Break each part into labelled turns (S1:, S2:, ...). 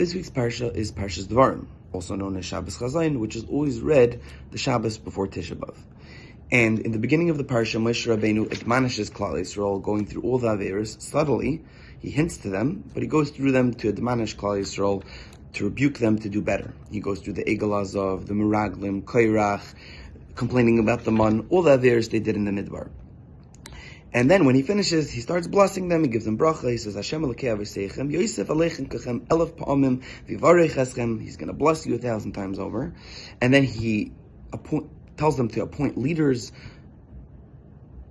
S1: This week's Parsha is Parshas Devarim, also known as Shabbos Chazon, which is always read the Shabbos before Tisha B'Av. And in the beginning of the Parsha, Moshe Rabbeinu admonishes Klal Yisrael, going through all the Averos subtly. He hints to them, but he goes through them to admonish Klal Yisrael, to rebuke them to do better. He goes through the Eichah Azov, the Meraglim, Koirach, complaining about the Man, all the Averos they did in the Midbar. And then when he finishes, he starts blessing them. He gives them bracha. He says, Hashem Elokei Avosseichem, Yosef Aleichem Kachem Elef Pa'amim V'Yivarech Eschem. He's going to bless you 1,000 times over. And then he tells them to appoint leaders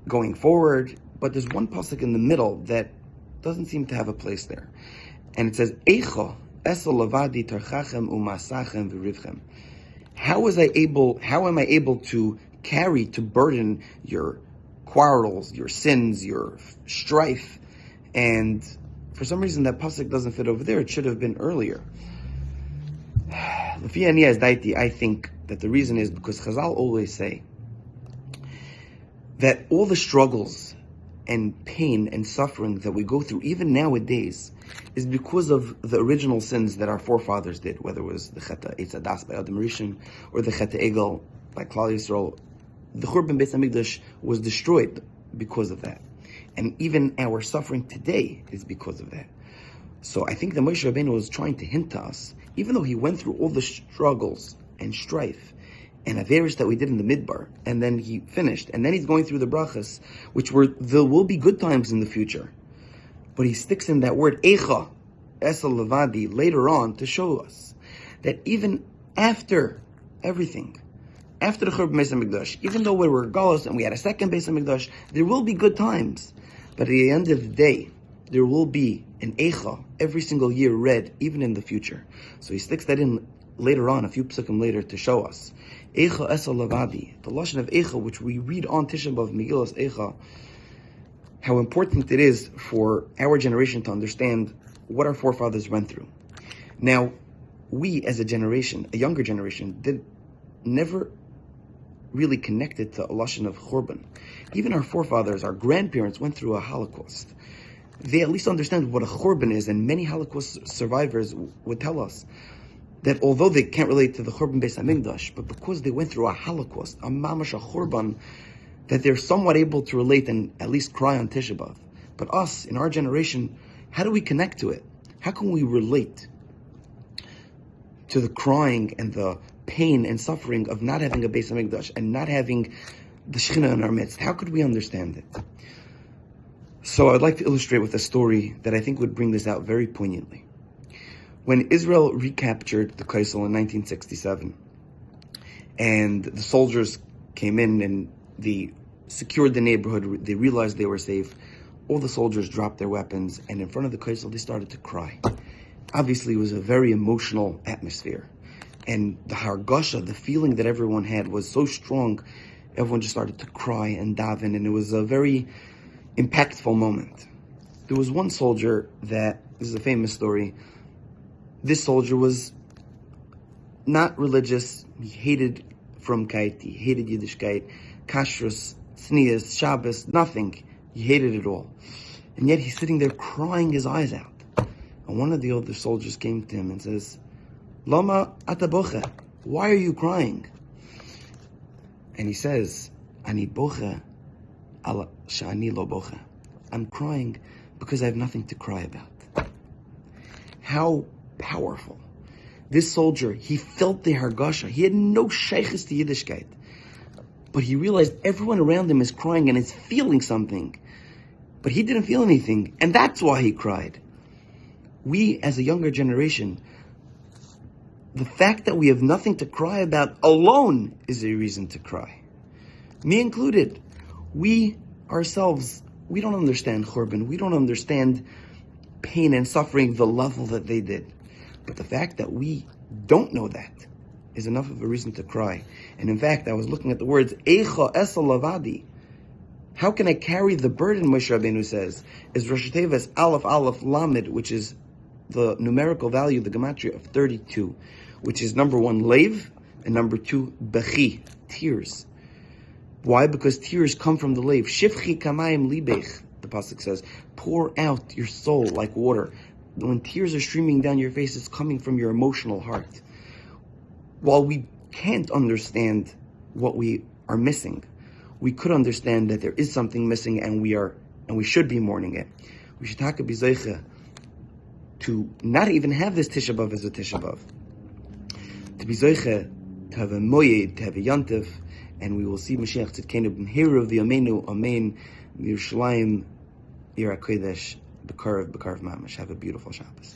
S1: going forward. But there's one pasuk in the middle that doesn't seem to have a place there. And it says, Eichah Esel Levadi Tarchachem Umasachem V'Rivchem. How am I able to carry, to burden your quarrels, your sins, your strife? And for some reason that pasuk doesn't fit over there. It should have been earlier. I think that the reason is because Chazal always say that all the struggles and pain and suffering that we go through, even nowadays, is because of the original sins that our forefathers did, whether it was the Chet Eitzah Das by Adam Rishon or the Chet Egel by Klal Yisrael. The Churban Beis HaMikdash was destroyed because of that. And even our suffering today is because of that. So I think that Moshe Rabbeinu was trying to hint to us, even though he went through all the struggles and strife and averis that we did in the Midbar, and then he finished, and then he's going through the brachas, there will be good times in the future. But he sticks in that word, Eichah, Esel Levadi, later on to show us that even after everything, after the Churban Beis HaMikdash, even though we were galus and we had a second Beis HaMikdash, there will be good times. But at the end of the day, there will be an Eichah every single year read, even in the future. So he sticks that in later on, a few psukim later, to show us. Eichah Esel Levadi, the lashon of Eichah, which we read on Tisha B'Av, Megillas Eichah, how important it is for our generation to understand what our forefathers went through. Now, we as a generation, a younger generation, never really connected to a lashon of Churban. Even our forefathers, our grandparents, went through a Holocaust. They at least understand what a Churban is, and many Holocaust survivors would tell us that although they can't relate to the Churban Beis HaMikdash, but because they went through a Holocaust, a mamash, a Churban, that they're somewhat able to relate and at least cry on Tisha B'Av. But us, in our generation, how do we connect to it? How can we relate to the crying and the pain and suffering of not having a Beis HaMikdash and not having the Shekhinah in our midst? How could we understand it? So I'd like to illustrate with a story that I think would bring this out very poignantly. When Israel recaptured the Kaisel in 1967, and the soldiers came in and they secured the neighborhood, they realized they were safe, all the soldiers dropped their weapons, and in front of the Kaisel they started to cry. Obviously it was a very emotional atmosphere. And the hargasha, the feeling that everyone had, was so strong, everyone just started to cry and daven, and it was a very impactful moment. There was one soldier this is a famous story, this soldier was not religious, he hated frumkeit, he hated Yiddishkeit, kashrus, tznius, Shabbos, nothing. He hated it all. And yet he's sitting there crying his eyes out. And one of the older soldiers came to him and says, Lama ata bocha, why are you crying? And he says, Ani bocha ala sha'ani lo bocha. I'm crying because I have nothing to cry about. How powerful. This soldier, he felt the hargasha. He had no sheikhs to Yiddishkeit. But he realized everyone around him is crying and is feeling something. But he didn't feel anything. And that's why he cried. We, as a younger generation, the fact that we have nothing to cry about alone is a reason to cry. Me included. We ourselves, we don't understand Churban. We don't understand pain and suffering the level that they did. But the fact that we don't know that is enough of a reason to cry. And in fact, I was looking at the words, Eicha Esel Lavadi. How can I carry the burden, Moshe Rabbeinu says, is Rosh Teves Aleph Aleph Lamed, which is the numerical value, the gematria of 32, which is number 1, Leiv, and number 2, Bechi, tears. Why? Because tears come from the Leiv. Shifchi kamayim libech, the pasuk says, pour out your soul like water. when tears are streaming down your face, it's coming from your emotional heart. While we can't understand what we are missing, we could understand that there is something missing, and we should be mourning it. We should be Eichah to not even have this Tisha B'Av as a Tisha B'Av. To be Eichah, to have a Moyed, to have a Yantiv, and we will see Mashiach Tzidkenu b'mheira v'yameinu, Amen, Yerushalayim, Yer HaKodesh, B'Karav Mamash. Have a beautiful Shabbos.